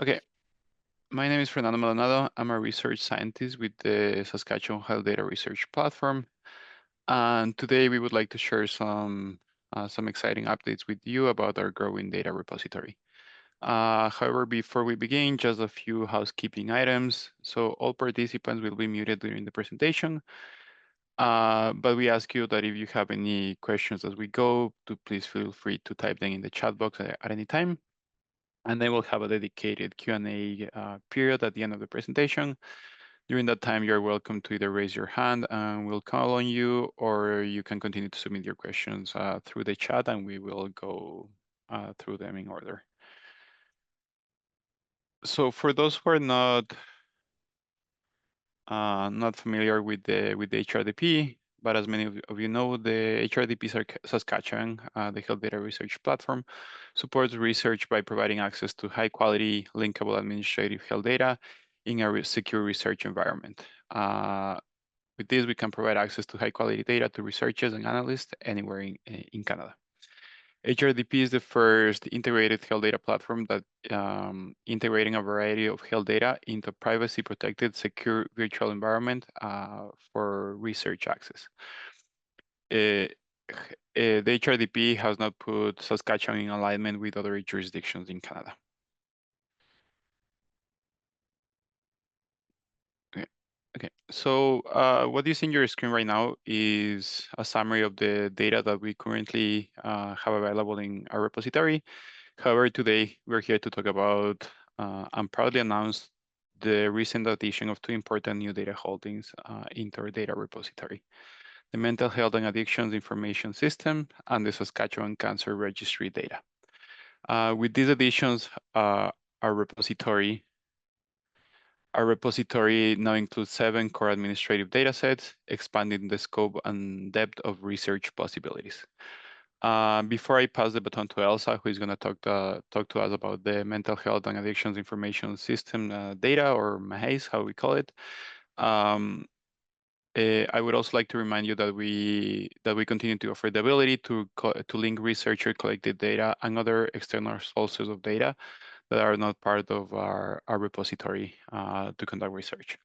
Okay, my name is Fernando Maldonado. I'm a research scientist with the Saskatchewan Health Data Research Platform. And today we would like to share some exciting updates with you about our growing data repository. However, before we begin, just a few housekeeping items. So all participants will be muted during the presentation, but we ask you that if you have any questions as we go, to please feel free to type them in the chat box at any time. And then we'll have a dedicated Q&A period at the end of the presentation. During that time, you're welcome to either raise your hand and we'll call on you, or you can continue to submit your questions through the chat and we will go through them in order. So for those who are not familiar with the HRDP, but as many of you know, the HRDP Saskatchewan, the Health Data Research Platform, supports research by providing access to high-quality, linkable administrative health data in a secure research environment. With this, we can provide access to high-quality data to researchers and analysts anywhere in Canada. HRDP is the first integrated health data platform that integrating a variety of health data into privacy-protected, secure virtual environment for research access. The HRDP has not put Saskatchewan in alignment with other jurisdictions in Canada. Okay, so what you see in your screen right now is a summary of the data that we currently have available in our repository. However, today we're here to talk about and proudly announce the recent addition of two important new data holdings into our data repository: the Mental Health and Addictions Information System and the Saskatchewan Cancer Registry data. With these additions, our repository now includes 7 core administrative datasets, expanding the scope and depth of research possibilities. Before I pass the baton to Elsa, who is going to talk to us about the Mental Health and Addictions Information System data, or MAHAIS, how we call it, I would also like to remind you that we continue to offer the ability to link researcher collected data and other external sources of data that are not part of our repository to conduct research.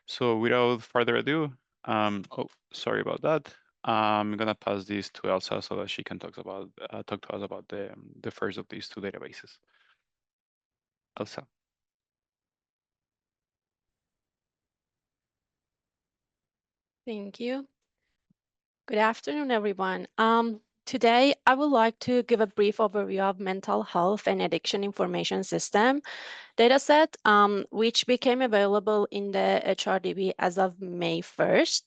So without further ado, oh, sorry about that. I'm gonna pass this to Elsa so that she can talk to us about the first of these two databases. Elsa. Thank you. Good afternoon, everyone. Today, I would like to give a brief overview of Mental Health and Addiction Information System dataset, which became available in the HRDP as of May 1st.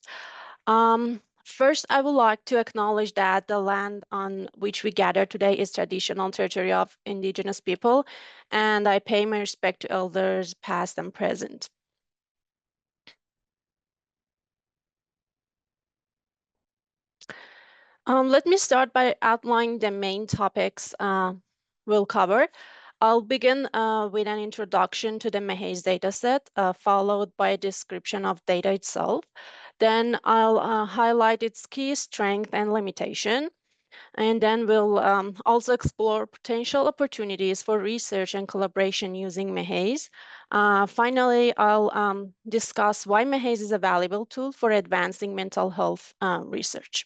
First, I would like to acknowledge that the land on which we gather today is traditional territory of Indigenous people, and I pay my respect to elders past and present. Let me start by outlining the main topics we'll cover. I'll begin with an introduction to the MAHAIS dataset, followed by a description of data itself. Then I'll highlight its key strength and limitation. And then we'll also explore potential opportunities for research and collaboration using MAHAIS. Finally, I'll discuss why MAHAIS is a valuable tool for advancing mental health research.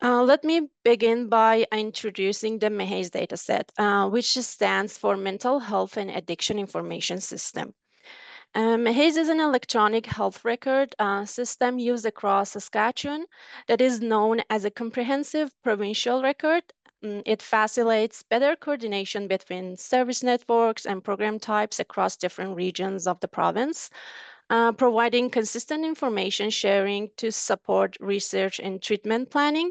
Let me begin by introducing the MAHAIS dataset, which stands for Mental Health and Addiction Information System. MAHAIS is an electronic health record system used across Saskatchewan that is known as a comprehensive provincial record. It facilitates better coordination between service networks and program types across different regions of the province, providing consistent information sharing to support research and treatment planning.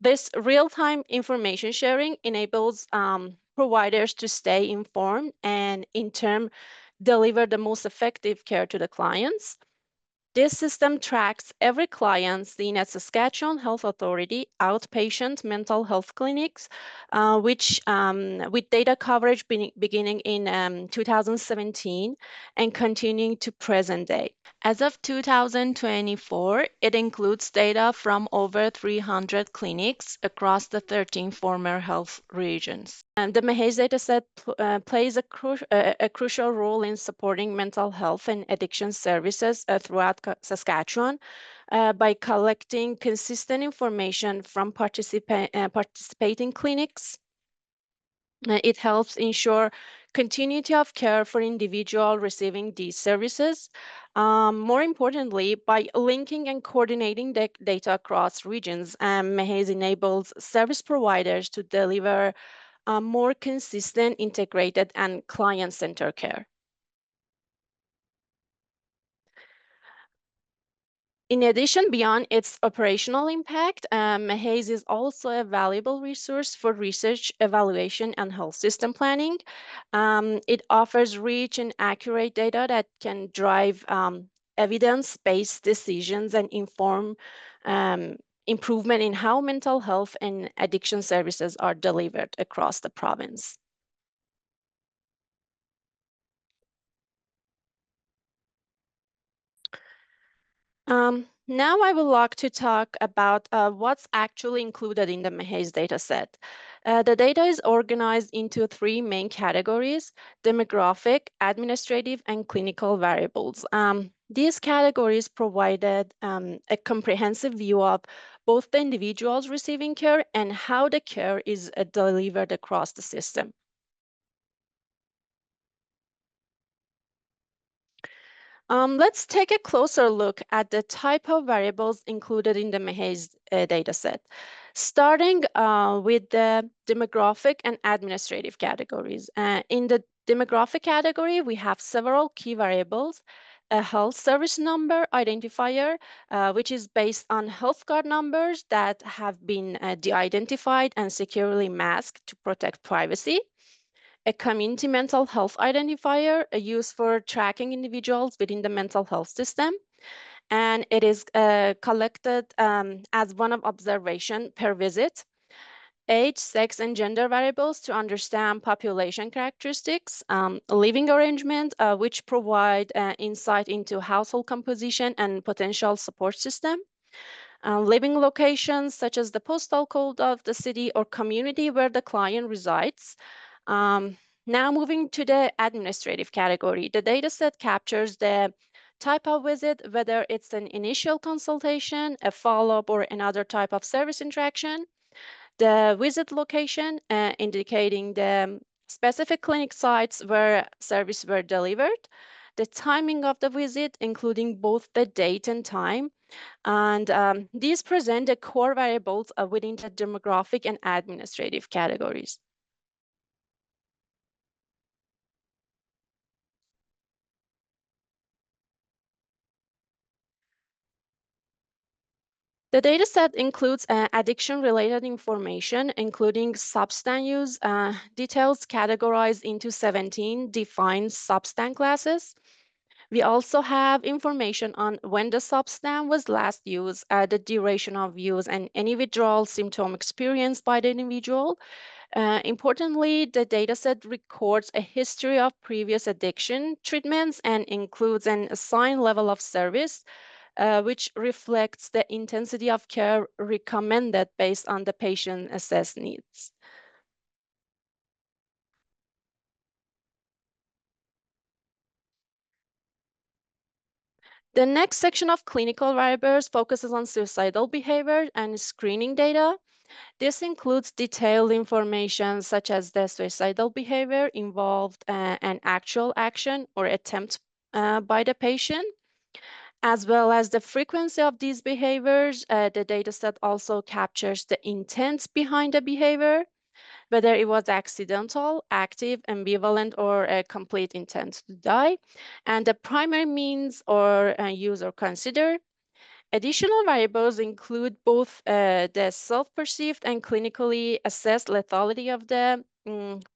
This real-time information sharing enables providers to stay informed and in turn deliver the most effective care to the clients. This system tracks every client seen at Saskatchewan Health Authority outpatient mental health clinics, with data coverage beginning in 2017 and continuing to present day. As of 2024, it includes data from over 300 clinics across the 13 former health regions. And the Mehaze dataset plays a crucial role in supporting mental health and addiction services throughout Saskatchewan by collecting consistent information from participating clinics. It helps ensure continuity of care for individuals receiving these services. More importantly, by linking and coordinating the data across regions, Mehaze enables service providers to deliver more consistent, integrated, and client-centered care. In addition, beyond its operational impact, Mehaze is also a valuable resource for research, evaluation, and health system planning. It offers rich and accurate data that can drive evidence-based decisions and inform improvement in how mental health and addiction services are delivered across the province. Now I would like to talk about what's actually included in the Mehaze dataset. The data is organized into three main categories: demographic, administrative, and clinical variables. These categories provided a comprehensive view of both the individuals receiving care and how the care is delivered across the system. Let's take a closer look at the type of variables included in the Mehaze dataset, starting with the demographic and administrative categories. In the demographic category, we have several key variables: a health service number identifier, which is based on health card numbers that have been de-identified and securely masked to protect privacy; a community mental health identifier used for tracking individuals within the mental health system, and it is collected as one of observation per visit; age, sex, and gender variables to understand population characteristics; living arrangement, which provide insight into household composition and potential support system; living locations such as the postal code of the city or community where the client resides. Um, Now moving to the administrative category, the dataset captures the type of visit, whether it's an initial consultation, a follow-up, or another type of service interaction; the visit location, indicating the specific clinic sites where service were delivered; the timing of the visit, including both the date and time; and these present the core variables within the demographic and administrative categories. The dataset includes addiction-related information, including substance use details categorized into 17 defined substance classes. We also have information on when the substance was last used, the duration of use, and any withdrawal symptom experienced by the individual. Importantly, the dataset records a history of previous addiction treatments and includes an assigned level of service, which reflects the intensity of care recommended based on the patient assessed needs. The next section of clinical variables focuses on suicidal behavior and screening data. This includes detailed information such as the suicidal behavior involved an actual action or attempt by the patient, as well as the frequency of these behaviors. The dataset also captures the intent behind the behavior, whether it was accidental, active, ambivalent, or a complete intent to die, and the primary means or use or consider. Additional variables include both the self-perceived and clinically assessed lethality of the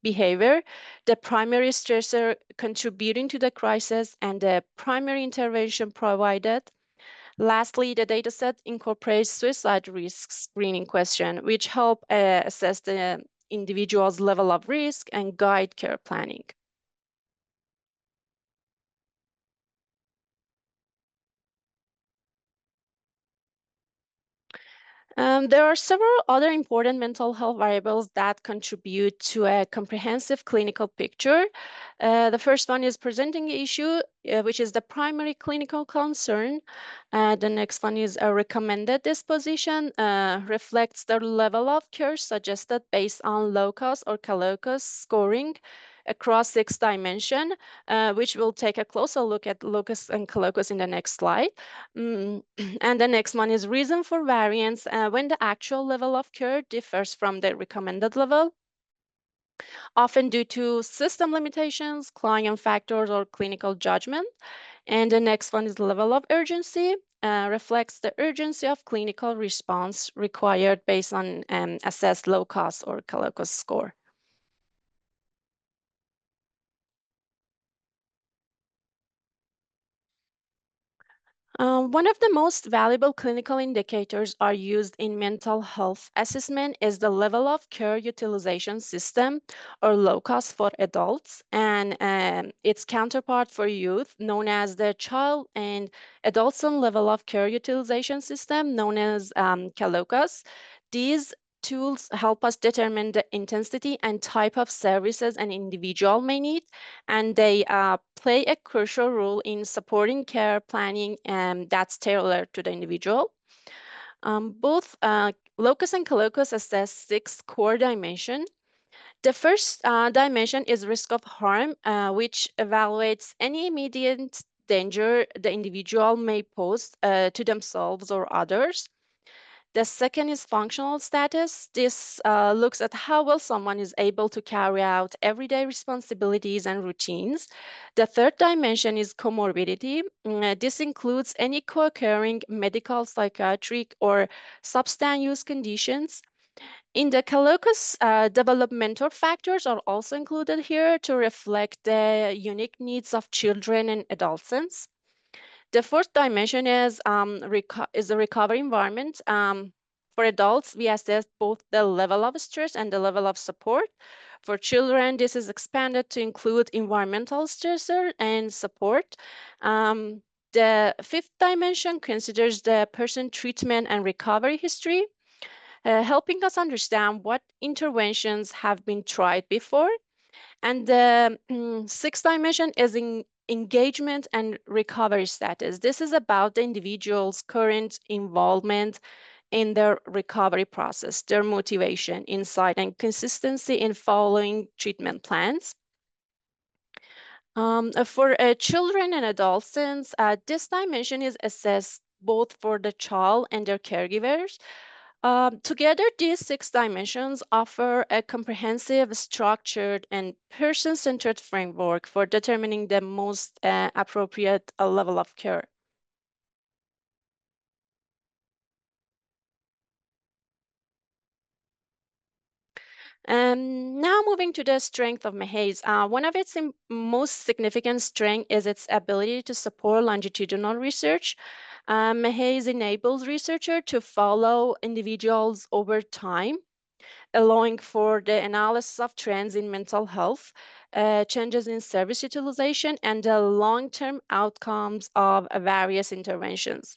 behavior, the primary stressor contributing to the crisis, and the primary intervention provided. Lastly, the dataset incorporates suicide risk screening questions, which help assess the individual's level of risk and guide care planning. There are several other important mental health variables that contribute to a comprehensive clinical picture. The first one is presenting issue, which is the primary clinical concern. The next one is a recommended disposition, reflects the level of care suggested based on locus or colocus scoring across 6 dimensions, which we'll take a closer look at locus and colocus in the next slide. And the next one is reason for variance when the actual level of care differs from the recommended level, often due to system limitations, client factors, or clinical judgment. And the next one is level of urgency, reflects the urgency of clinical response required based on assessed locus or colocus score. One of the most valuable clinical indicators are used in mental health assessment is the level of care utilization system or LOCUS for adults and its counterpart for youth known as the child and adolescent level of care utilization system known as CALOCUS. These tools help us determine the intensity and type of services an individual may need, and they play a crucial role in supporting care planning that's tailored to the individual. Both locus and colocus assess 6 core dimensions. The first dimension is risk of harm, which evaluates any immediate danger the individual may pose to themselves or others. The second is functional status. This looks at how well someone is able to carry out everyday responsibilities and routines. The third dimension is comorbidity. This includes any co-occurring medical, psychiatric, or substance use conditions. In the colocus, developmental factors are also included here to reflect the unique needs of children and adolescents. The fourth dimension is the recovery environment. For adults, we assess both the level of stress and the level of support. For children, this is expanded to include environmental stressor and support. The fifth dimension considers the person treatment and recovery history, helping us understand what interventions have been tried before. And the sixth dimension is in engagement and recovery status. This is about the individual's current involvement in their recovery process, their motivation, insight, and consistency in following treatment plans. For children and adolescents, this dimension is assessed both for the child and their caregivers. Together, these 6 dimensions offer a comprehensive, structured, and person-centered framework for determining the most appropriate level of care. Now moving to the strength of Mehaze. One of its most significant strength is its ability to support longitudinal research. Mehaze enables researchers to follow individuals over time, allowing for the analysis of trends in mental health, changes in service utilization, and the long-term outcomes of various interventions.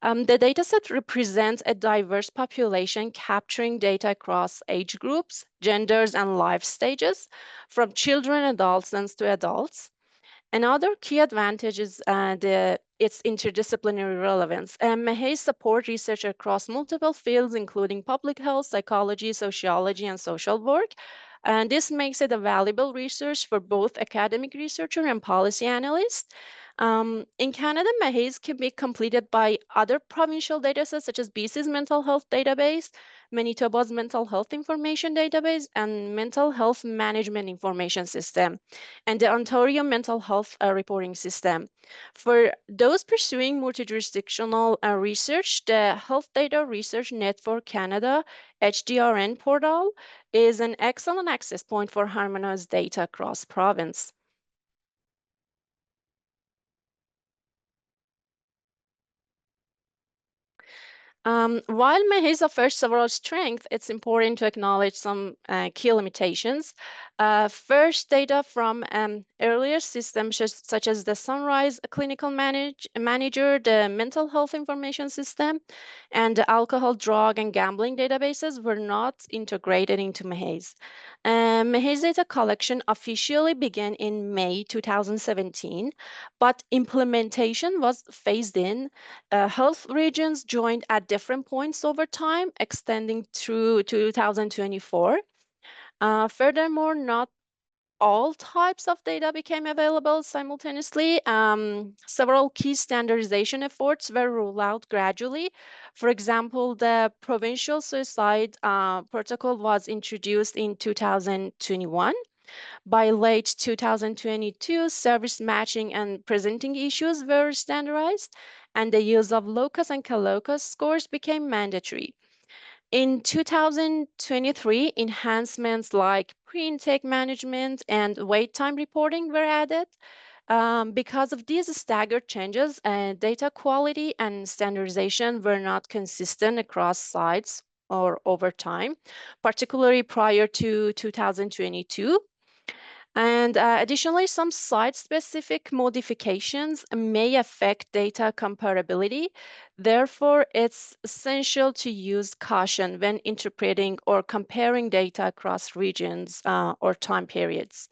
The dataset represents a diverse population capturing data across age groups, genders, and life stages, from children, adolescents to adults. Another key advantage is its interdisciplinary relevance. Mehaze support research across multiple fields, including public health, psychology, sociology, and social work. And this makes it a valuable resource for both academic researcher and policy analysts. In Canada, Mehaze can be completed by other provincial datasets such as BC's mental health database, Manitoba's mental health information database, and mental health management information system, and the Ontario mental health reporting system. For those pursuing multi-jurisdictional research, the Health Data Research Network Canada HDRN portal is an excellent access point for harmonized data across province. While Mehes offers several strengths, it's important to acknowledge some key limitations. First, data from earlier systems such as the Sunrise Clinical Manager, the Mental Health Information System, and the Alcohol, Drug, and Gambling databases were not integrated into Mehes. Mehes data collection officially began in May 2017, but implementation was phased in. Health regions joined at different points over time, extending through 2024. Furthermore, not all types of data became available simultaneously. Several key standardization efforts were rolled out gradually. For example, the provincial suicide protocol was introduced in 2021. By late 2022, service matching and presenting issues were standardized, and the use of locus and colocus scores became mandatory. In 2023, enhancements like pre-intake management and wait time reporting were added. Because of these staggered changes, data quality and standardization were not consistent across sites or over time, particularly prior to 2022. And additionally, some site-specific modifications may affect data comparability. Therefore, it's essential to use caution when interpreting or comparing data across regions or time periods.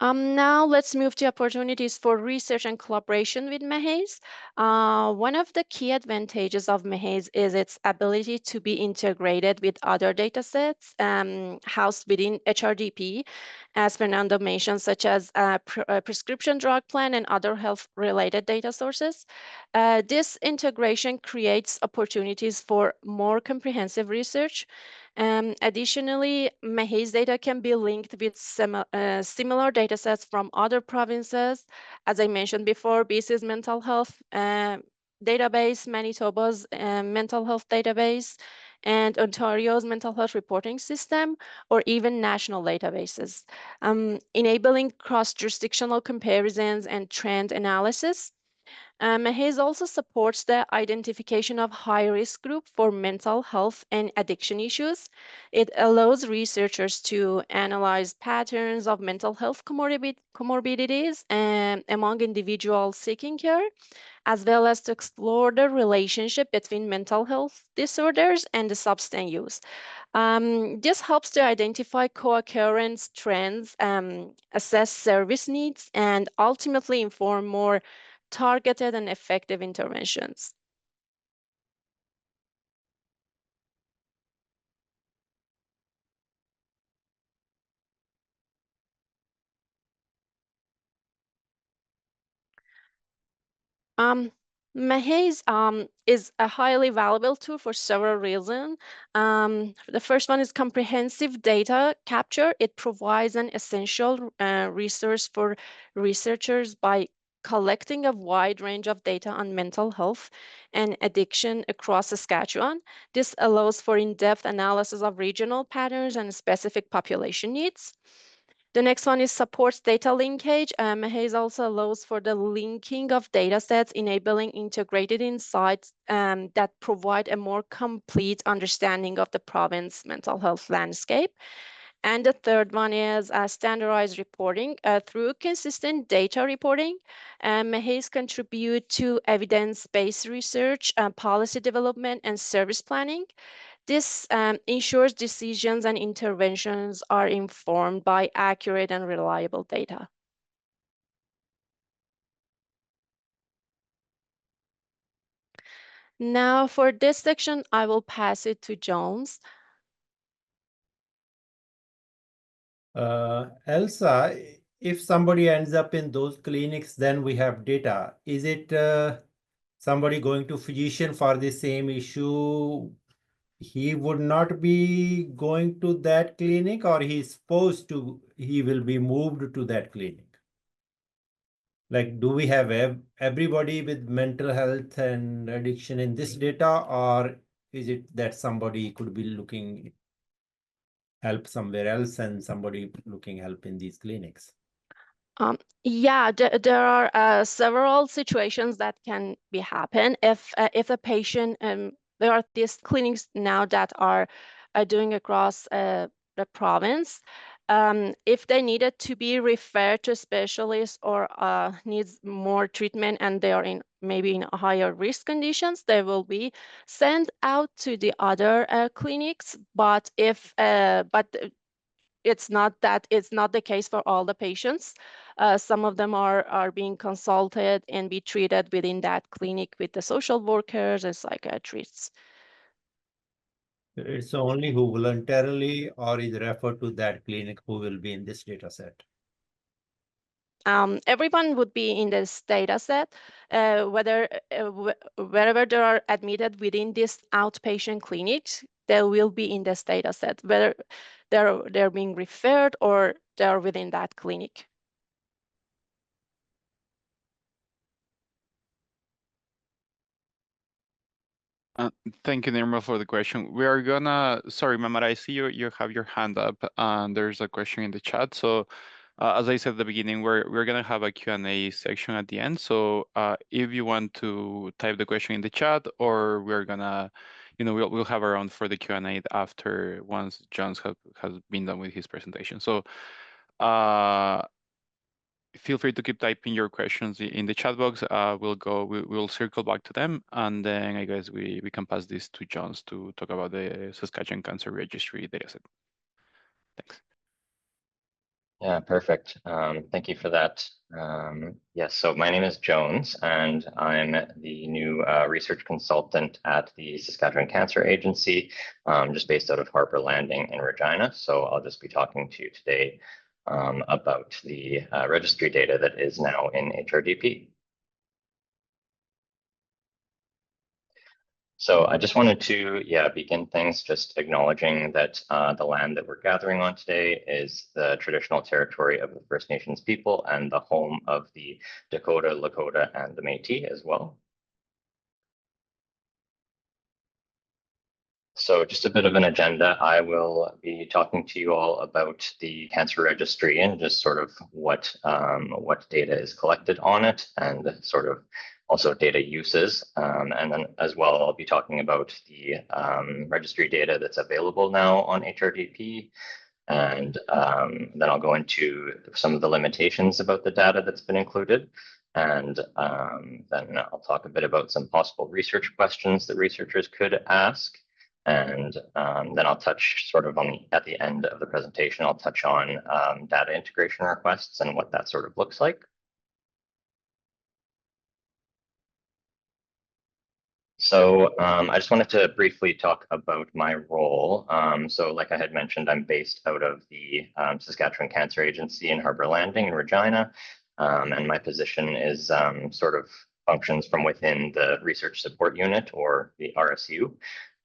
Now let's move to opportunities for research and collaboration with Mehes. One of the key advantages of Mehes is its ability to be integrated with other datasets housed within HRDP, as Fernando mentioned, such as prescription drug plan and other health-related data sources. This integration creates opportunities for more comprehensive research. Additionally, Mehes data can be linked with similar data sets from other provinces. As I mentioned before, BC's mental health database, Manitoba's mental health database, and Ontario's mental health reporting system, or even national databases, enabling cross-jurisdictional comparisons and trend analysis. Mahez also supports the identification of high-risk group for mental health and addiction issues. It allows researchers to analyze patterns of mental health comorbidities among individuals seeking care, as well as to explore the relationship between mental health disorders and the substance use. This helps to identify co-occurrence trends, assess service needs, and ultimately inform more targeted and effective interventions. Um, Mahaze is a highly valuable tool for several reasons. The first one is comprehensive data capture. It provides an essential resource for researchers by collecting a wide range of data on mental health and addiction across Saskatchewan. This allows for in-depth analysis of regional patterns and specific population needs. The next one is supports data linkage. Haze also allows for the linking of data sets, enabling integrated insights that provide a more complete understanding of the province mental health landscape. And the third one is standardized reporting. Through consistent data reporting, Haze contribute to evidence-based research, policy development, and service planning. This ensures decisions and interventions are informed by accurate and reliable data. Now for this section, I will pass it to Jones. Elsa, if somebody ends up in those clinics, then we have data. Is it somebody going to physician for the same issue? He would not be going to that clinic, or he's supposed to, he will be moved to that clinic? Like, do we have everybody with mental health and addiction in this data, or is it that somebody could be looking help somewhere else and somebody looking help in these clinics? Yeah, there are several situations that can be happen if a patient there are these clinics now that are doing across the province. If they needed to be referred to a specialist or needs more treatment and they are in maybe in higher risk conditions, they will be sent out to the other clinics. But if it's not the case for all the patients. Some of them are being consulted and be treated within that clinic with the social workers and psychiatrists. It's only who voluntarily or is referred to that clinic who will be in this data set. Everyone would be in this data set, wherever they are admitted within this outpatient clinics, they will be in this data set, whether they're being referred or they're within that clinic. Thank you, Nirma, for the question. We are gonna, sorry, Mamara, I see you have your hand up, and there's a question in the chat. So, as I said at the beginning, we're gonna have a Q&A section at the end. So, if you want to type the question in the chat, or we're gonna, we'll have our own for the Q&A after once John's has been done with his presentation. So, feel free to keep typing your questions in the chat box. We'll circle back to them, and then I guess we can pass this to Johns to talk about the Saskatchewan Cancer Registry dataset. Thanks. Yeah, perfect. Thank you for that. Yes, so my name is Jones, and I'm the new research consultant at the Saskatchewan Cancer Agency, just based out of Harper Landing in Regina. So I'll just be talking to you today about the registry data that is now in HRDP. So I just wanted to, begin things just acknowledging that the land that we're gathering on today is the traditional territory of the First Nations people and the home of the Dakota, Lakota, and the Métis as well. So just a bit of an agenda. I will be talking to you all about the cancer registry and just sort of what data is collected on it and sort of also data uses. And then as well, I'll be talking about the registry data that's available now on HRDP. And then I'll go into some of the limitations about the data that's been included. And then I'll talk a bit about some possible research questions that researchers could ask. And then I'll touch sort of at the end of the presentation, I'll touch on data integration requests and what that sort of looks like. So I just wanted to briefly talk about my role. So like I had mentioned, I'm based out of the Saskatchewan Cancer Agency in Harper Landing in Regina. And my position is sort of functions from within the research support unit or the RSU.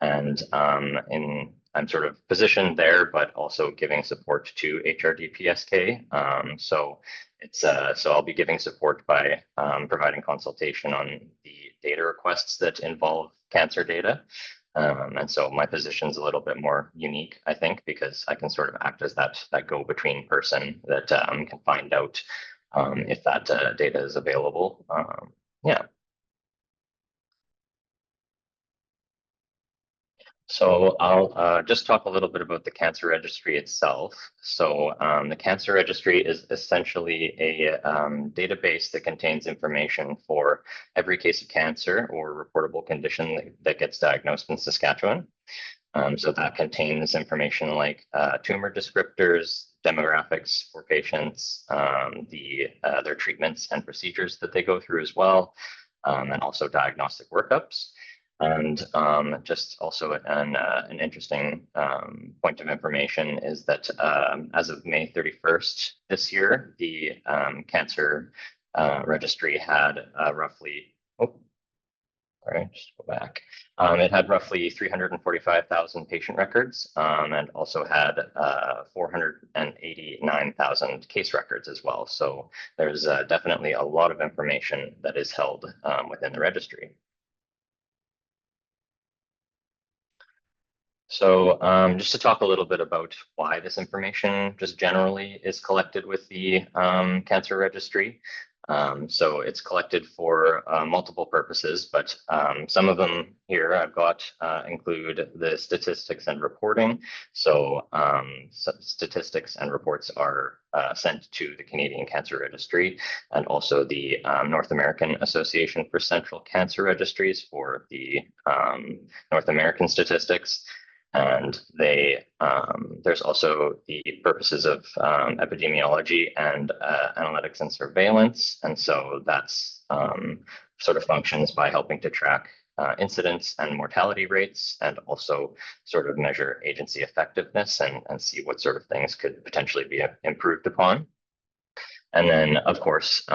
And I'm sort of positioned there, but also giving support to hrdpsk. So I'll be giving support by providing consultation on the data requests that involve cancer data. And so my position's a little bit more unique, I think, because I can sort of act as that go-between person that can find out if that data is available. Yeah. So I'll just talk a little bit about the cancer registry itself. So the cancer registry is essentially a database that contains information for every case of cancer or reportable condition that gets diagnosed in Saskatchewan. So that contains information like tumor descriptors, demographics for patients, their treatments and procedures that they go through as well, and also diagnostic workups. And just also an interesting point of information is that as of May 31st this year, the cancer registry had roughly, just go back. It had roughly 345,000 patient records and also had 489,000 case records as well. So there's definitely a lot of information that is held within the registry. So just to talk a little bit about why this information just generally is collected with the cancer registry. So it's collected for multiple purposes, but some of them here I've got include the statistics and reporting. So statistics and reports are sent to the Canadian Cancer Registry and also the North American Association for Central Cancer Registries for the North American statistics. And there's also the purposes of epidemiology and analytics and surveillance. And so that's sort of functions by helping to track incidence and mortality rates, and also sort of measure agency effectiveness and see what sort of things could potentially be improved upon. And then, of course,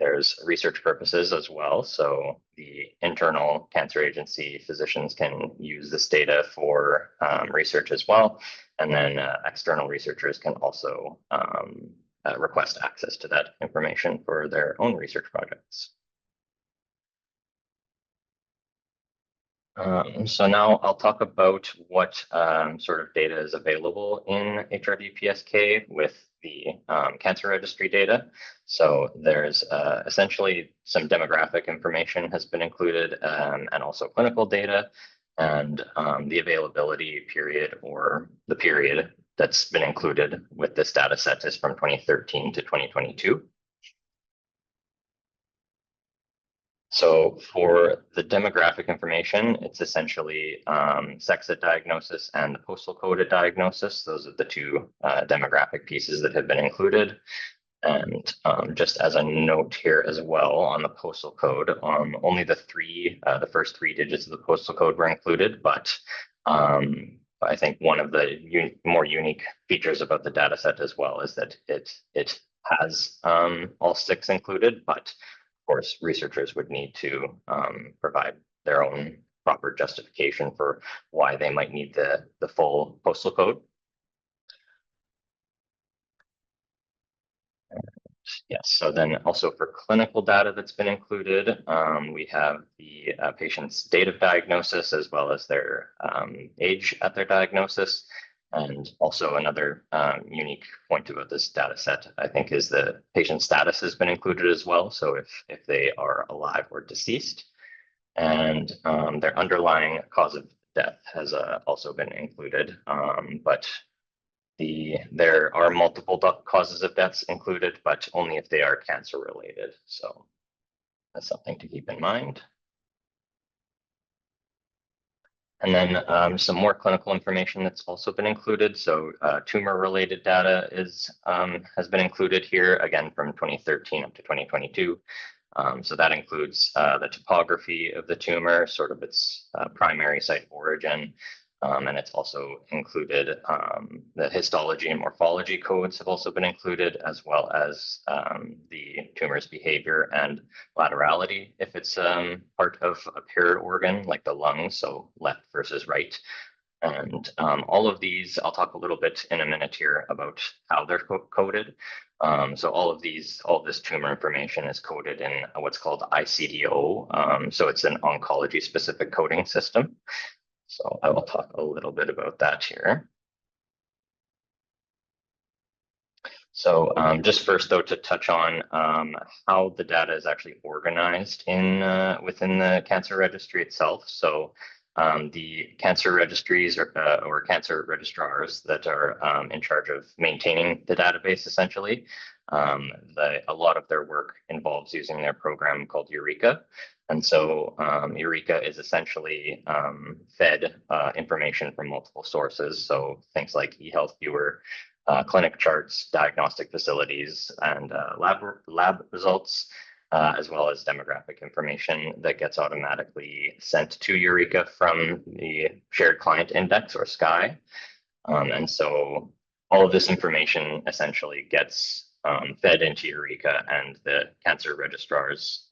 there's research purposes as well. So the internal cancer agency physicians can use this data for research as well. And then external researchers can also request access to that information for their own research projects. So now I'll talk about what sort of data is available in hrdpsk with the cancer registry data. So there's essentially some demographic information has been included and also clinical data, and the availability period or the period that's been included with this data set is from 2013 to 2022. So for the demographic information, it's essentially sex at diagnosis and the postal code at diagnosis. Those are the two demographic pieces that have been included. And just as a note here as well on the postal code, only the first three digits of the postal code were included, but I think one of the more unique features about the data set as well is that it has all six included, but of course, researchers would need to provide their own proper justification for why they might need the full postal code. Yes, so then also for clinical data that's been included, we have the patient's date of diagnosis as well as their age at their diagnosis. And also another unique point about this data set, I think, is the patient status has been included as well. So if they are alive or deceased, and their underlying cause of death has also been included. But there are multiple causes of deaths included, but only if they are cancer related. So that's something to keep in mind. And then some more clinical information that's also been included. So tumor-related data has been included here, again, from 2013 up to 2022. So that includes the topography of the tumor, sort of its primary site origin. And it's also included the histology and morphology codes have also been included, as well as the tumor's behavior and laterality, if it's part of a paired organ like the lung, so left versus right. And all of these, I'll talk a little bit in a minute here about how they're coded. So all of this tumor information is coded in what's called ICDO. So it's an oncology specific coding system. So I will talk a little bit about that here. So just first, though, to touch on how the data is actually organized within the cancer registry itself. So the cancer registries or cancer registrars that are in charge of maintaining the database, essentially, a lot of their work involves using their program called Eureka. And so Eureka is essentially fed information from multiple sources. So things like eHealth Viewer, clinic charts, diagnostic facilities, and lab results, as well as demographic information that gets automatically sent to Eureka from the Shared Client Index, or SCI. And so all of this information essentially gets fed into Eureka, and the cancer registrars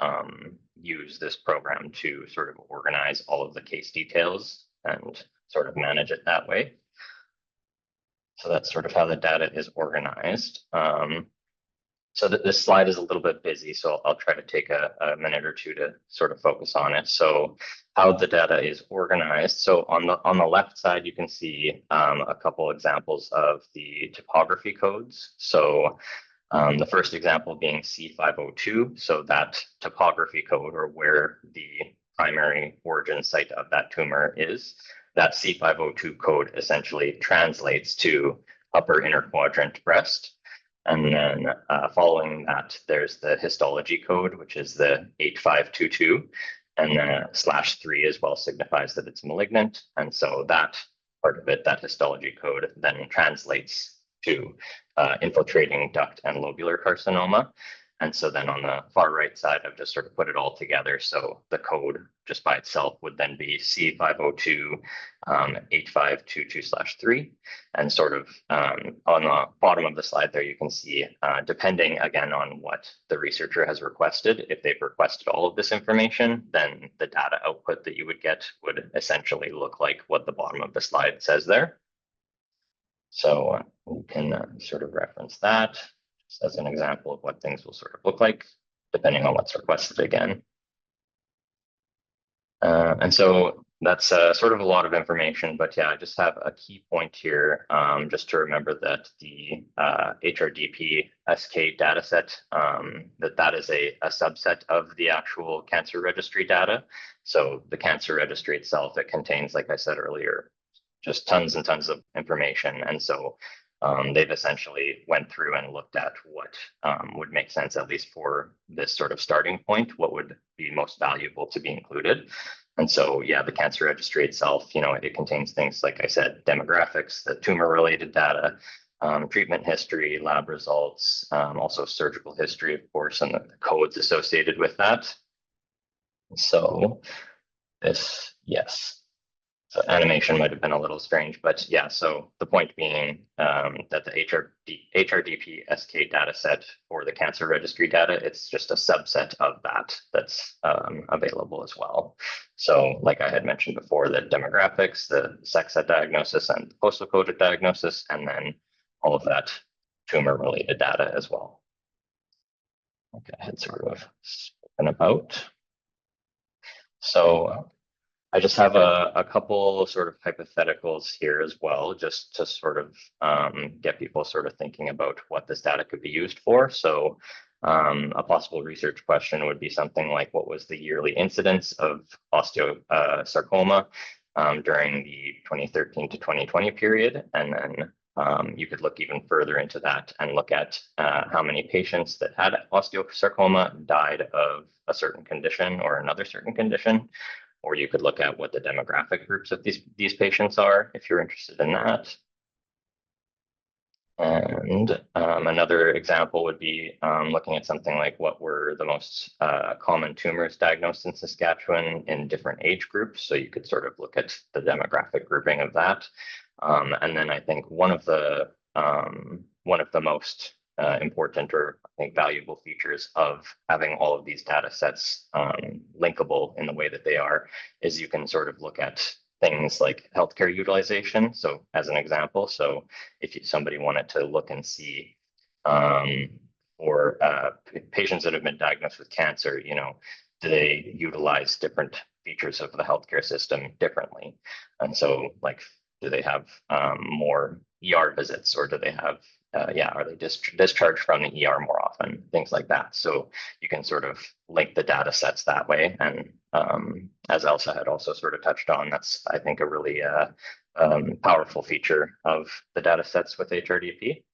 use this program to sort of organize all of the case details and sort of manage it that way. So that's sort of how the data is organized. So this slide is a little bit busy, so I'll try to take a minute or two to sort of focus on it. So how the data is organized. So on the left side, you can see a couple examples of the topography codes. So the first example being C502. So that topography code, or where the primary origin site of that tumor is, that C502 code essentially translates to upper inner quadrant breast. And then following that, there's the histology code, which is the 8522. And then /3 as well signifies that it's malignant. And so that part of it, that histology code, then translates to infiltrating duct and lobular carcinoma. And so then on the far right side, I've just sort of put it all together. So the code just by itself would then be C502 8522/3. And sort of on the bottom of the slide there, you can see, depending again on what the researcher has requested, if they've requested all of this information, then the data output that you would get would essentially look like what the bottom of the slide says there. So we can sort of reference that just as an example of what things will sort of look like, depending on what's requested again. And so that's sort of a lot of information, but yeah, I just have a key point here, just to remember that the hrdpsk dataset, that is a subset of the actual cancer registry data. So the cancer registry itself, it contains, like I said earlier, just tons and tons of information. And so they've essentially went through and looked at what would make sense, at least for this sort of starting point, what would be most valuable to be included. And so, yeah, the cancer registry itself, it contains things, like I said, demographics, the tumor related data, treatment history, lab results, also surgical history, of course, and the codes associated with that. So this, yes. So animation might have been a little strange, but yeah, so the point being that the hrdpsk data set for the cancer registry data, it's just a subset of that that's available as well. So like I had mentioned before, the demographics, the sex at diagnosis and postal coded diagnosis, and then all of that tumor related data as well. Okay, I had sort of spoken about. So I just have a couple sort of hypotheticals here as well, just to sort of get people sort of thinking about what this data could be used for. So a possible research question would be something like, what was the yearly incidence of osteosarcoma during the 2013 to 2020 period? And then you could look even further into that and look at how many patients that had osteosarcoma died of a certain condition or another certain condition. Or you could look at what the demographic groups of these patients are, if you're interested in that. And another example would be looking at something like, what were the most common tumors diagnosed in Saskatchewan in different age groups. So you could sort of look at the demographic grouping of that. And then I think one of the most important, or I think valuable features of having all of these data sets linkable in the way that they are, is you can sort of look at things like healthcare utilization. So as an example, so if somebody wanted to look and see for patients that have been diagnosed with cancer, do they utilize different features of the healthcare system differently? And so, like, do they have more ER visits, or do they have are they discharged from the ER more often? Things like that. So you can sort of link the data sets that way. And as Elsa had also sort of touched on, that's, I think, a really powerful feature of the data sets with HRDP.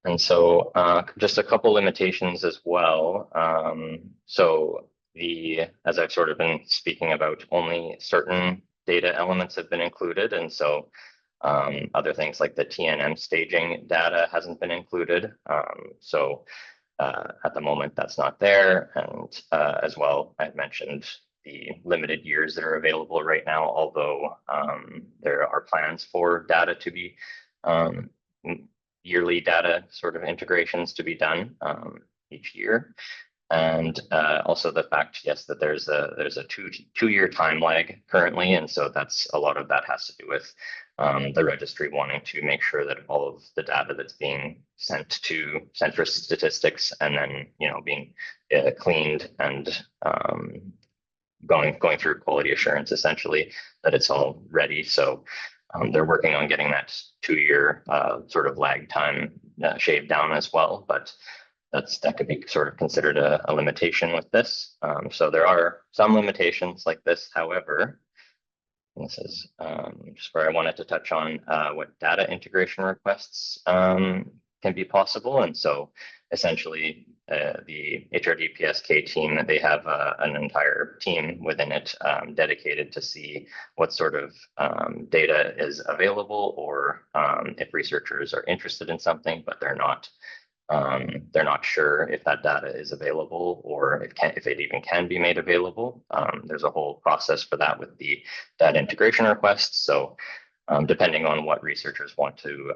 And so just a couple limitations as well. So as I've sort of been speaking about, only certain data elements have been included. And so other things like the TNM staging data hasn't been included. So at the moment, that's not there. And as well, I mentioned the limited years that are available right now, although there are plans for data to be yearly data sort of integrations to be done each year. And also the fact, yes, that there's a two-year time lag currently, and so that's a lot of that has to do with the registry wanting to make sure that all of the data that's being sent for statistics and then being cleaned and going through quality assurance, essentially, that it's all ready. So they're working on getting that 2-year sort of lag time shaved down as well, but that could be sort of considered a limitation with this. So there are some limitations like this. However, this is just where I wanted to touch on what data integration requests can be possible. And so essentially the hrdpsk team, they have an entire team within it dedicated to see what sort of data is available, or if researchers are interested in something, but they're not sure if that data is available or if it even can be made available. There's a whole process for that with the data integration requests. So depending on what researchers want to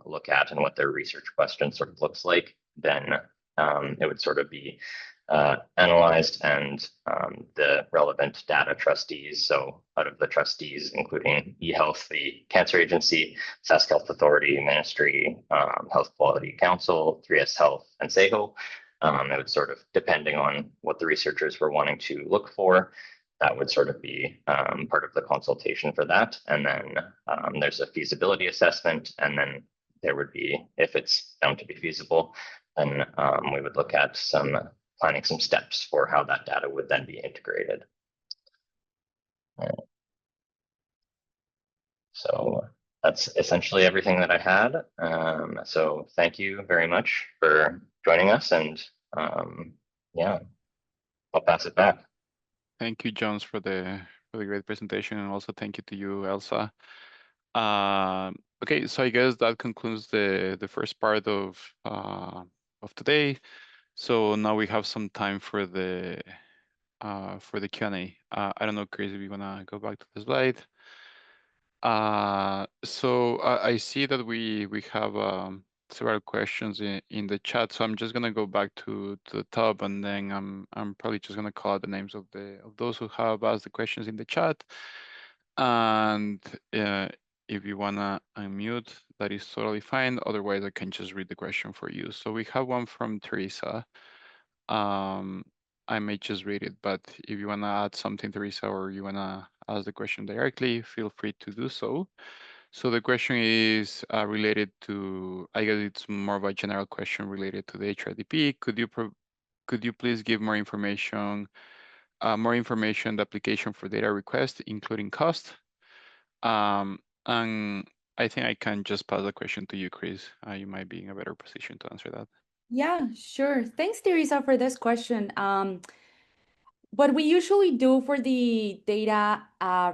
look at and what their research question sort of looks like, then it would sort of be analyzed, and the relevant data trustees, so out of the trustees, including eHealth, the Cancer Agency, Sask Health Authority, Ministry, Health Quality Council, 3S Health, and SAHO, it would sort of, depending on what the researchers were wanting to look for, that would sort of be part of the consultation for that. And then there's a feasibility assessment, and then there would be, if it's found to be feasible, then we would look at planning some steps for how that data would then be integrated. So that's essentially everything that I had. So thank you very much for joining us, and yeah, I'll pass it back. Thank you, Jones, for the great presentation, and also thank you to you, Elsa. Okay, so I guess that concludes the first part of today. So now we have some time for the Q&A. I don't know, Chris, if you wanna go back to the slide. So I see that we have several questions in the chat. So I'm just gonna go back to the top, and then I'm probably just gonna call out the names of those who have asked the questions in the chat. And if you wanna unmute, that is totally fine. Otherwise, I can just read the question for you. So we have one from Teresa. I may just read it, but if you wanna add something, Teresa, or you wanna ask the question directly, feel free to do so. So the question is related to, I guess it's more of a general question related to the HRDP. Could you please give more information, the application for data request, including cost? And I think I can just pass the question to you, Chris. You might be in a better position to answer that. Yeah, sure. Thanks, Teresa, for this question. What we usually do for the data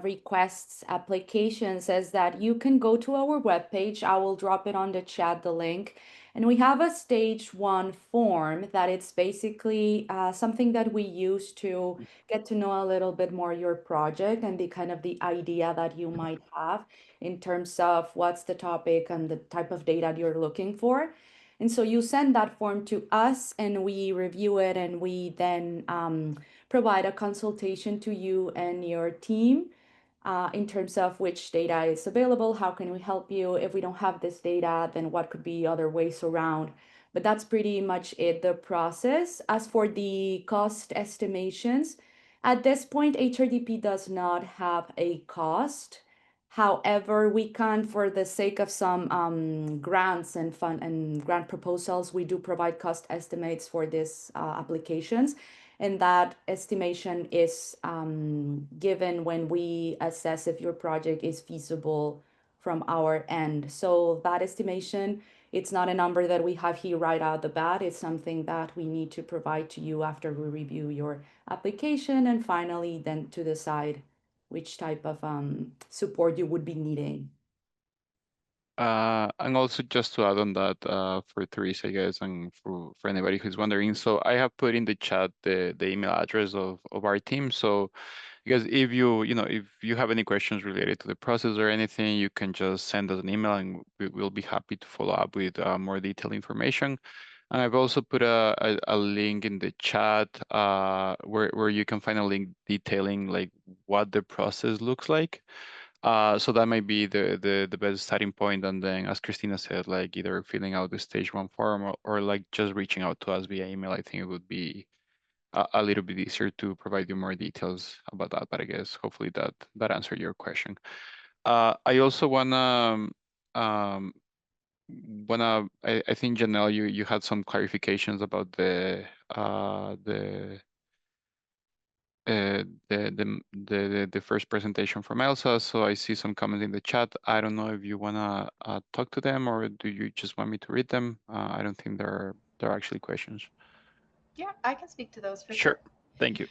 requests applications is that you can go to our webpage. I will drop it on the chat, the link. And we have a stage 1 form that it's basically something that we use to get to know a little bit more your project and the kind of the idea that you might have in terms of what's the topic and the type of data you're looking for. And so you send that form to us and we review it, and we then provide a consultation to you and your team in terms of which data is available, how can we help you. If we don't have this data, then what could be other ways around. But that's pretty much it, the process. As for the cost estimations, at this point, HRDP does not have a cost. However, we can, for the sake of some grants and fund and grant proposals, we do provide cost estimates for these applications. And that estimation is given when we assess if your project is feasible from our end. So that estimation, it's not a number that we have here right out the bat. It's something that we need to provide to you after we review your application, and finally then to decide which type of support you would be needing. And also just to add on that, for Teresa, I guess, and for anybody who's wondering, so I have put in the chat the email address of our team. So because if if you have any questions related to the process or anything, you can just send us an email, and we'll be happy to follow up with more detailed information. And I've also put a link in the chat where you can find a link detailing like what the process looks like. So that might be the best starting point. And then, as Christina said, like either filling out the stage 1 form or like just reaching out to us via email. I think it would be a little bit easier to provide you more details about that. But I guess hopefully that answered your question. I also I think Janelle, you had some clarifications about the first presentation from Elsa. So I see some comments in the chat. I don't know if you wanna talk to them, or do you just want me to read them? I don't think there are actually questions. Yeah, I can speak to those for Sure. sure. Thank you.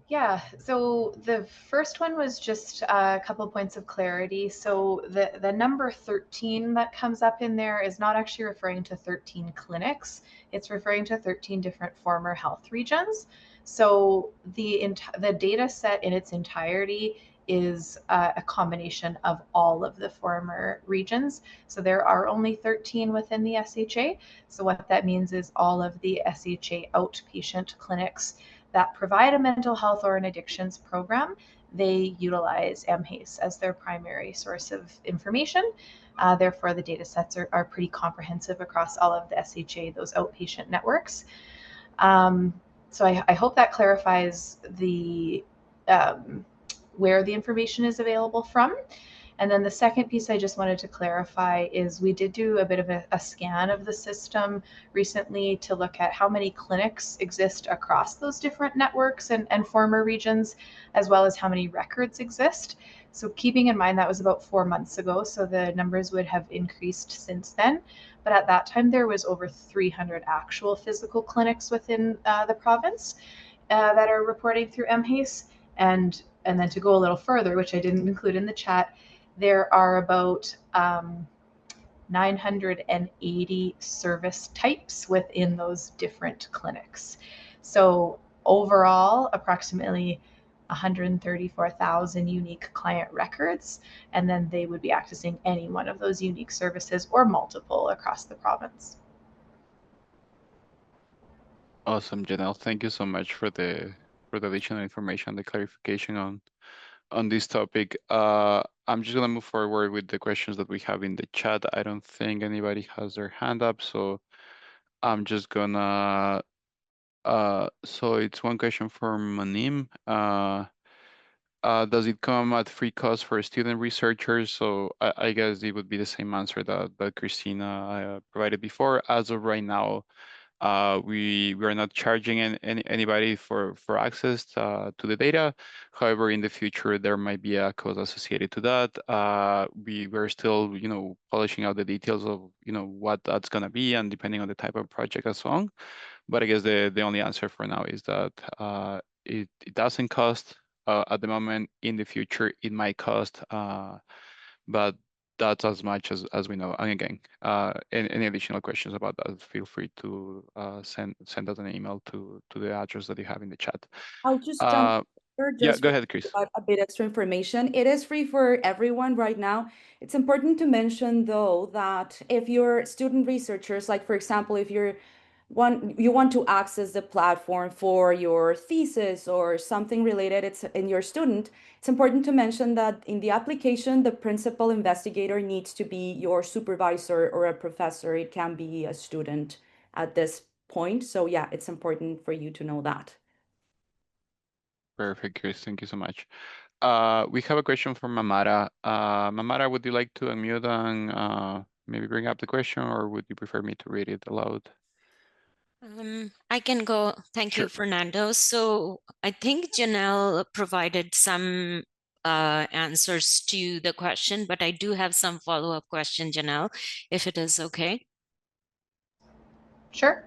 Yeah, so the first one was just a couple points of clarity. So the number 13 that comes up in there is not actually referring to 13 clinics. It's referring to 13 different former health regions. So the data set in its entirety is a combination of all of the former regions. So there are only 13 within the SHA. So what that means is all of the SHA outpatient clinics that provide a mental health or an addictions program, they utilize MHACE as their primary source of information. Therefore, the data sets are pretty comprehensive across all of the SHA, those outpatient networks. So I hope that clarifies the where the information is available from. And then the second piece I just wanted to clarify is we did do a bit of a scan of the system recently to look at how many clinics exist across those different networks and former regions, as well as how many records exist. So keeping in mind that was about 4 months ago, so the numbers would have increased since then. But at that time, there was over 300 actual physical clinics within the province that are reporting through MHACE. And then to go a little further, which I didn't include in the chat, there are about 980 service types within those different clinics. So overall, approximately 134,000 unique client records, and then they would be accessing any one of those unique services or multiple across the province. Awesome, Janelle. Thank you so much for the additional information, the clarification on this topic. I'm just gonna move forward with the questions that we have in the chat. I don't think anybody has their hand up, so I'm just gonna. So it's one question from Manim. Does it come at free cost for student researchers? So I guess it would be the same answer that Christina provided before. As of right now, we are not charging anybody for access to the data. However, in the future, there might be a cost associated to that. We're still, polishing out the details of, what that's gonna be, and depending on the type of project and so on. But I guess the only answer for now is that it doesn't cost at the moment. In the future, it might cost, but that's as much as we know. And again, any additional questions about that, feel free to send us an email to the address that you have in the chat. I'll just jump Yeah, go ahead, Chris. a bit extra information. It is free for everyone right now. It's important to mention, though, that if you're student researchers, like for example, if you want to access the platform for your thesis or something related, it's in your student, it's important to mention that in the application, the principal investigator needs to be your supervisor or a professor. It can be a student at this point. So yeah, it's important for you to know that. Perfect, Chris. Thank you so much. We have a question from Mamara. Mamara, would you like to unmute and maybe bring up the question, or would you prefer me to read it aloud? I can go. Thank Sure. you, Fernando. So I think Janelle provided some answers to the question, but I do have some follow-up question, Janelle, if it is okay. Sure.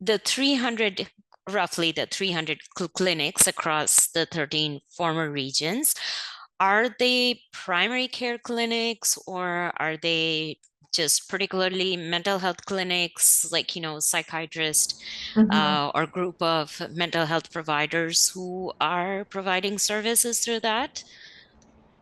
The 300, roughly the 300 clinics across the 13 former regions, are they primary care clinics, or are they just particularly mental health clinics, like, psychiatrists or group of mental health providers who are providing services through that?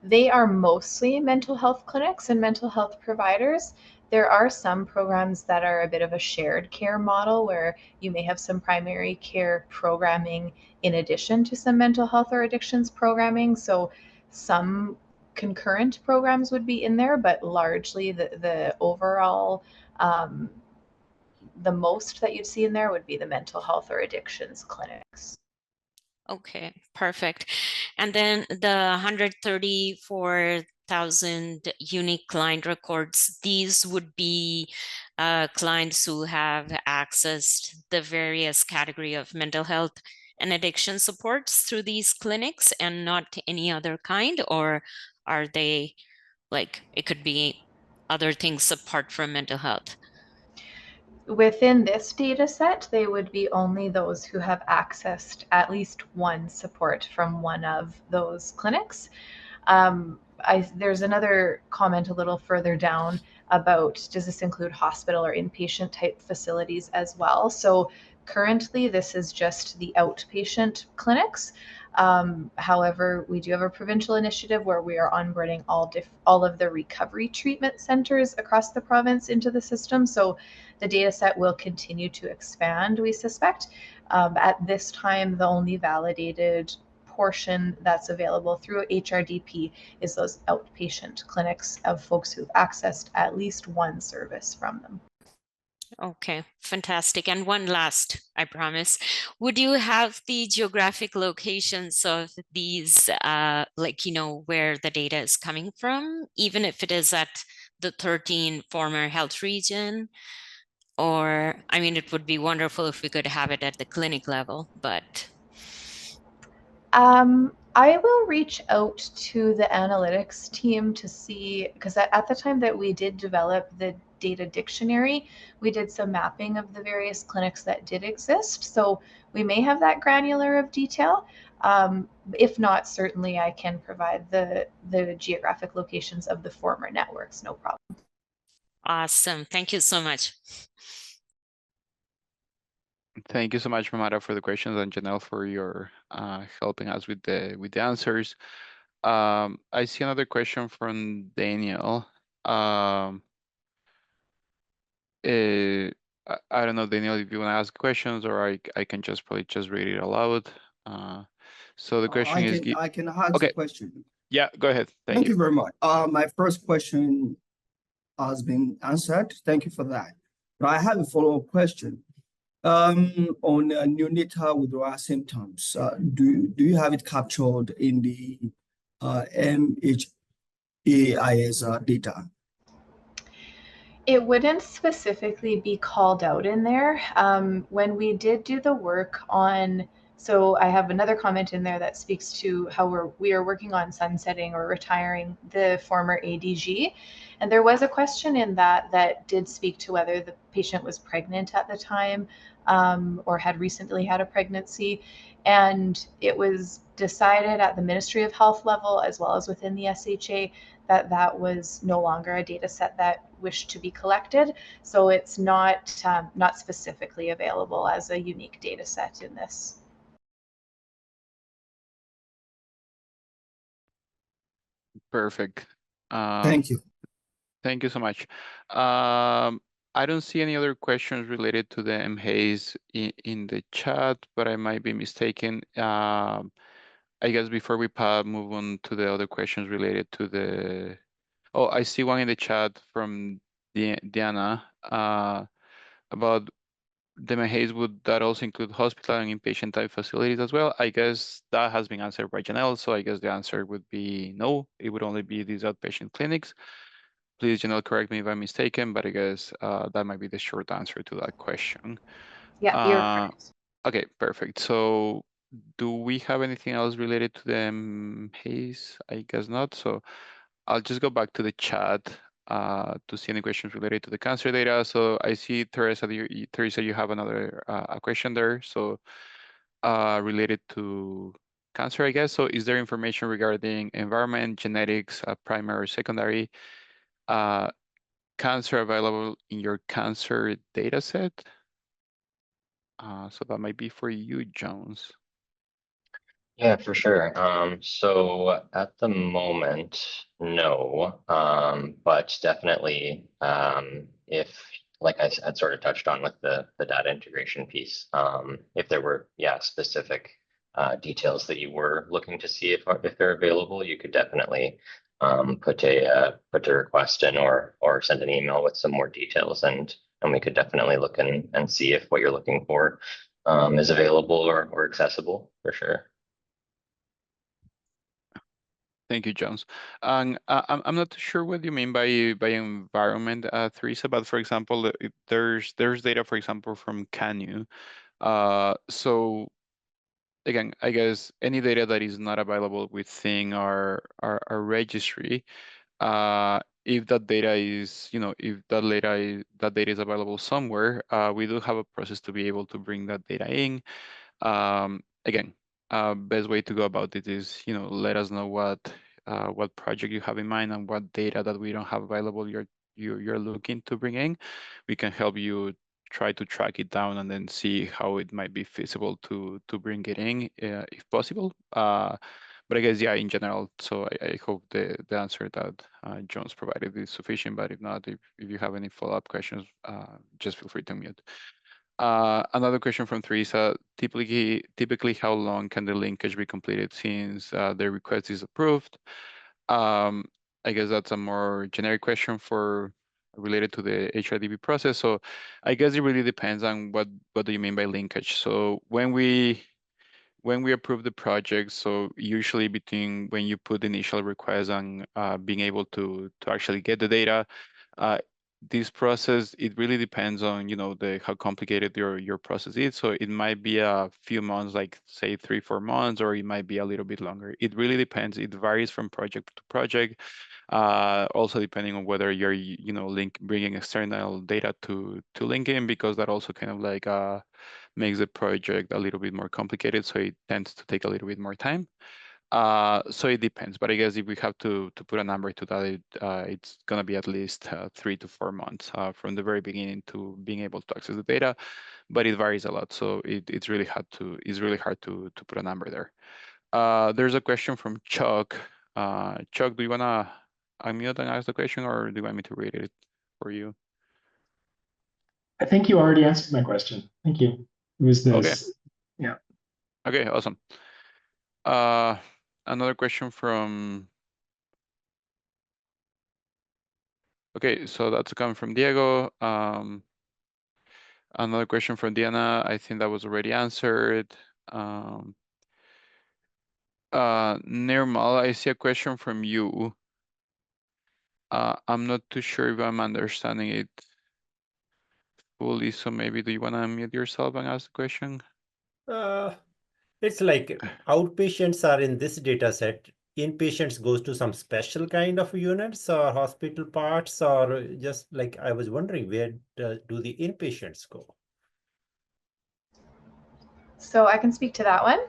They are mostly mental health clinics and mental health providers. There are some programs that are a bit of a shared care model where you may have some primary care programming in addition to some mental health or addictions programming. So some concurrent programs would be in there, but largely the overall, the most that you'd see in there would be the mental health or addictions clinics. Okay, perfect. And then the 134,000 unique client records, these would be clients who have accessed the various category of mental health and addiction supports through these clinics and not any other kind, or are they like, it could be other things apart from mental health? Within this data set, they would be only those who have accessed at least one support from one of those clinics. There's another comment a little further down about, does this include hospital or inpatient type facilities as well? So currently this is just the outpatient clinics. However, we do have a provincial initiative where we are onboarding all of the recovery treatment centers across the province into the system. So the data set will continue to expand, we suspect. At this time, the only validated portion that's available through HRDP is those outpatient clinics of folks who've accessed at least one service from them. Okay, fantastic. And one last, I promise. Would you have the geographic locations of these, like, you know, where the data is coming from, even if it is at the 13 former health region? Or, I mean, it would be wonderful if we could have it at the clinic level, but. I will reach out to the analytics team to see, because at the time that we did develop the data dictionary, we did some mapping of the various clinics that did exist. So we may have that granular of detail. If not, certainly I can provide the geographic locations of the former networks, no problem. Awesome. Thank you so much. Thank you so much, Mamata, for the questions, and Janelle for your helping us with the answers. I see another question from Daniel. I don't know, Daniel, if you want to ask questions, or I can just probably just read it aloud. So the question is, I can ask okay. a question. Yeah, go ahead. Thank you very much. My first question has been answered. Thank you for that. But I have a follow-up question. On neonatal withdrawal symptoms, do you have it captured in the MHAIS data? It wouldn't specifically be called out in there. When we did do the work on, so I have another comment in there that speaks to how we are working on sunsetting or retiring the former ADG. And there was a question in that did speak to whether the patient was pregnant at the time or had recently had a pregnancy. And it was decided at the Ministry of Health level, as well as within the SHA, that was no longer a data set that wished to be collected. So it's not specifically available as a unique data set in this. Perfect. Thank you. Thank you so much. I don't see any other questions related to the MHAIS in the chat, but I might be mistaken. I guess before we move on to the other questions related to the, oh, I see one in the chat from Diana about the MHAIS. Would that also include hospital and inpatient type facilities as well? I guess that has been answered by Janelle, so I guess the answer would be no. It would only be these outpatient clinics. Please, Janelle, correct me if I'm mistaken, but I guess that might be the short answer to that question. Yeah, you're correct. Okay, perfect. So do we have anything else related to the MHAIS? I guess not. So I'll just go back to the chat to see any questions related to the cancer data. So I see, Teresa, you have another a question there. So related to cancer, I guess. So is there information regarding environment, genetics, primary or secondary cancer available in your cancer data set? So that might be for you, Jones. Yeah, for sure. So at the moment, no, but definitely, if, like I had sort of touched on with the data integration piece, if there were, yeah, specific details that you were looking to see if they're available, you could definitely put a request in or send an email with some more details, and we could definitely look and see if what you're looking for is available or accessible for sure. Thank you, Jones. And I'm not too sure what you mean by environment, Teresa, but for example, there's data, for example, from Canu. So again, I guess any data that is not available within our registry, if that data is, if that data is available somewhere, we do have a process to be able to bring that data in. Again, best way to go about it is, let us know what project you have in mind and what data that we don't have available you're looking to bring in. We can help you try to track it down and then see how it might be feasible to bring it in, if possible. But I guess, yeah, in general, so I hope the answer that Jones provided is sufficient, but if not, if you have any follow-up questions, just feel free to mute. Another question from Teresa, typically how long can the linkage be completed since the request is approved? I guess that's a more generic question related to the HRDP process. So I guess it really depends on what do you mean by linkage. So when we approve the project, so usually between when you put the initial request and being able to actually get the data, this process, it really depends on, how complicated your process is. So it might be a few months, like say 3-4 months, or it might be a little bit longer. It really depends. It varies from project to project. Also depending on whether you're, bringing external data to link in, because that also kind of like makes the project a little bit more complicated. So it tends to take a little bit more time. So it depends, but I guess if we have to put a number to that, it's gonna be at least 3 to 4 months from the very beginning to being able to access the data, but it varies a lot. So it's really hard to put a number there. There's a question from Chuck. Chuck, do you wanna unmute and ask the question, or do you want me to read it for you? I think you already answered my question. Thank you. It was this. Okay. Yeah. Okay, awesome. Another question from. Okay, so that's coming from Diego. Another question from Diana. I think that was already answered. Nirmal, I see a question from you. I'm not too sure if I'm understanding it fully, so maybe do you want to unmute yourself and ask the question? It's like outpatients are in this data set. Inpatients goes to some special kind of units or hospital parts, or just like I was wondering, where do the inpatients go? So I can speak to that one.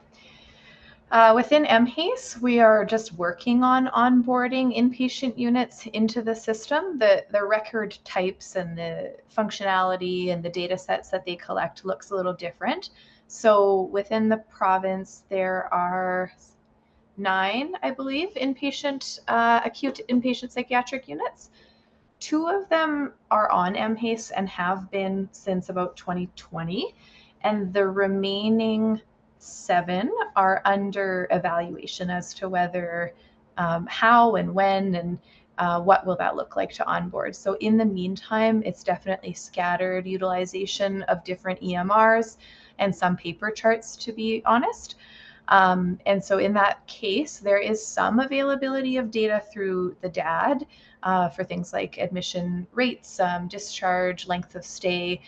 Within MHACE, we are just working on onboarding inpatient units into the system. The record types and the functionality and the data sets that they collect looks a little different. So within the province, there are 9, I believe, acute inpatient psychiatric units. 2 of them are on MHACE and have been since about 2020, and the remaining 7 are under evaluation as to whether, how and when, and what will that look like to onboard. So in the meantime, it's definitely scattered utilization of different EMRs and some paper charts, to be honest. And so in that case, there is some availability of data through the DAD for things like admission rates, discharge, length of stay,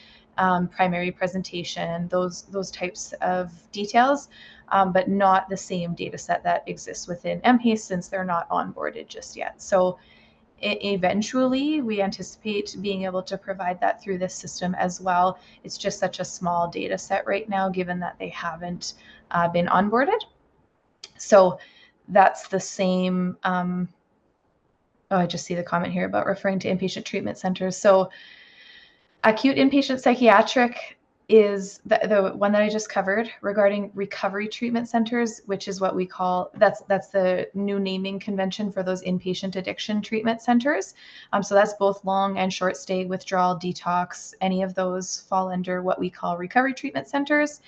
primary presentation, those types of details, but not the same data set that exists within MHACE since they're not onboarded just yet. So eventually, we anticipate being able to provide that through this system as well. It's just such a small data set right now, given that they haven't been onboarded. So that's the same. Oh, I just see the comment here about referring to inpatient treatment centers. So acute inpatient psychiatric is the one that I just covered regarding recovery treatment centers, which is what we call, that's the new naming convention for those inpatient addiction treatment centers. So that's both long and short stay, withdrawal, detox, any of those fall under what we call recovery treatment centers.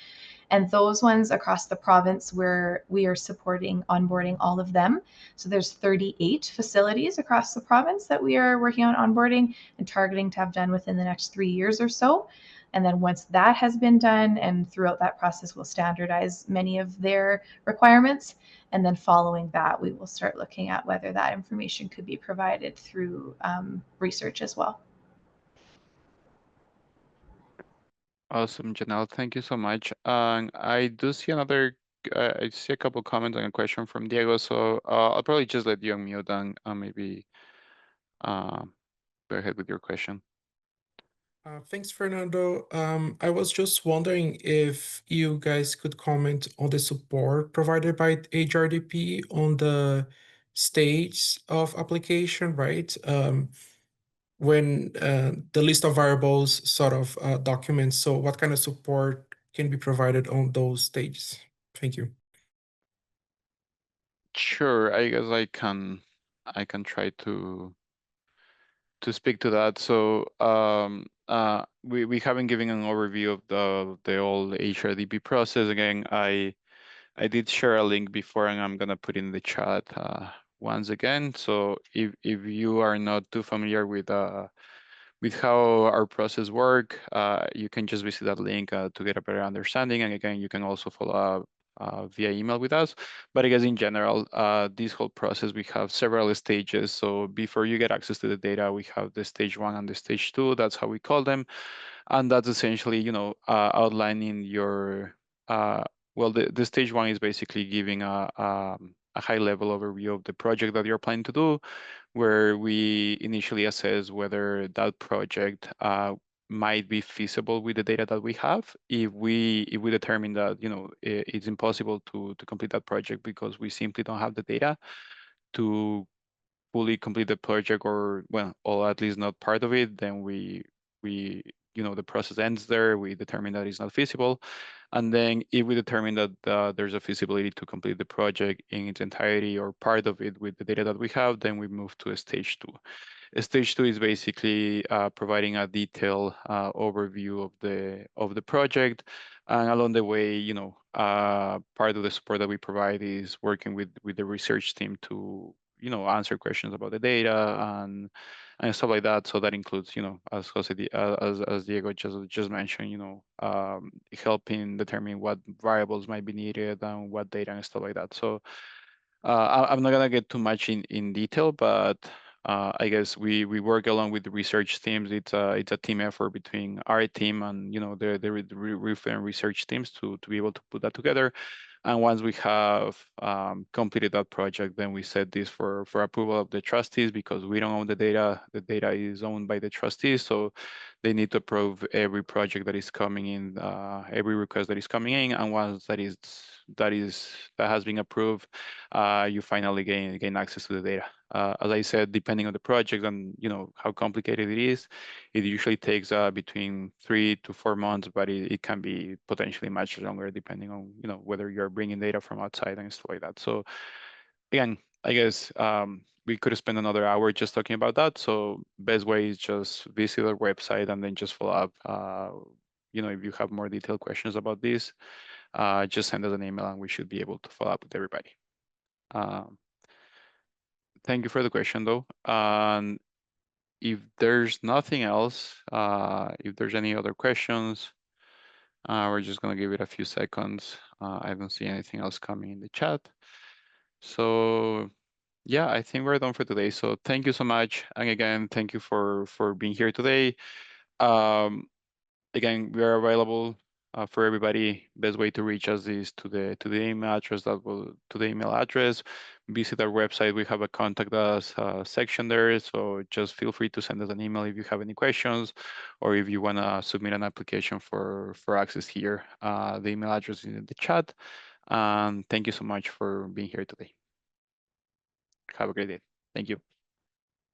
And those ones across the province, where we are supporting onboarding all of them. So there's 38 facilities across the province that we are working on onboarding and targeting to have done within the next 3 years or so. And then once that has been done, and throughout that process, we'll standardize many of their requirements. And then following that, we will start looking at whether that information could be provided through research as well. Awesome, Janelle. Thank you so much. I do see I see a couple comments and a question from Diego, so I'll probably just let you unmute and maybe go ahead with your question. Thanks, Fernando. I was just wondering if you guys could comment on the support provided by HRDP on the stage of application, right? When the list of variables sort of documents. So what kind of support can be provided on those stages? Thank you. Sure, I guess I can try to speak to that. So we haven't given an overview of the whole HRDP process. Again, I did share a link before, and I'm gonna put in the chat once again. So if you are not too familiar with how our process work, you can just visit that link to get a better understanding. And again, you can also follow up via email with us. But I guess in general, this whole process, we have several stages. So before you get access to the data, we have the stage 1 and the stage 2. That's how we call them. And that's essentially, outlining your, well, the stage 1 is basically giving a high level overview of the project that you're planning to do, where we initially assess whether that project might be feasible with the data that we have. If we determine that it's impossible to complete that project because we simply don't have the data to fully complete the project, or at least not part of it, then we the process ends there. We determine that it's not feasible. And then if we determine that there's a feasibility to complete the project in its entirety or part of it with the data that we have, then we move to a stage 2. Stage 2 is basically providing a detailed overview of the project. And along the way, part of the support that we provide is working with the research team to answer questions about the data and stuff like that. So that includes, as Jose, as Diego just mentioned, helping determine what variables might be needed and what data and stuff like that. So I'm not gonna get too much in detail, but I guess we work along with the research teams. It's a team effort between our team and the different research teams to be able to put that together. And once we have completed that project, then we set this for approval of the trustees, because we don't own the data. The data is owned by the trustees, so they need to approve every project that is coming in, every request that is coming in. And once that has been approved, you finally gain access to the data. As I said, depending on the project and how complicated it is, it usually takes between 3 to 4 months, but it can be potentially much longer depending on whether you're bringing data from outside and stuff like that. So again, I guess we could spend another hour just talking about that. So best way is just visit our website and then just follow up. If you have more detailed questions about this, just send us an email and we should be able to follow up with everybody. Thank you for the question, though. And if there's nothing else, if there's any other questions, we're just going to give it a few seconds. I don't see anything else coming in the chat. So yeah, I think we're done for today. So thank you so much. And again, thank you for being here today. Again, we are available for everybody. Best way to reach us is to the email address Visit our website. We have a contact us section there. So just feel free to send us an email if you have any questions, or if you want to submit an application for access here. The email address is in the chat. Thank you so much for being here today. Have a great day. Thank you.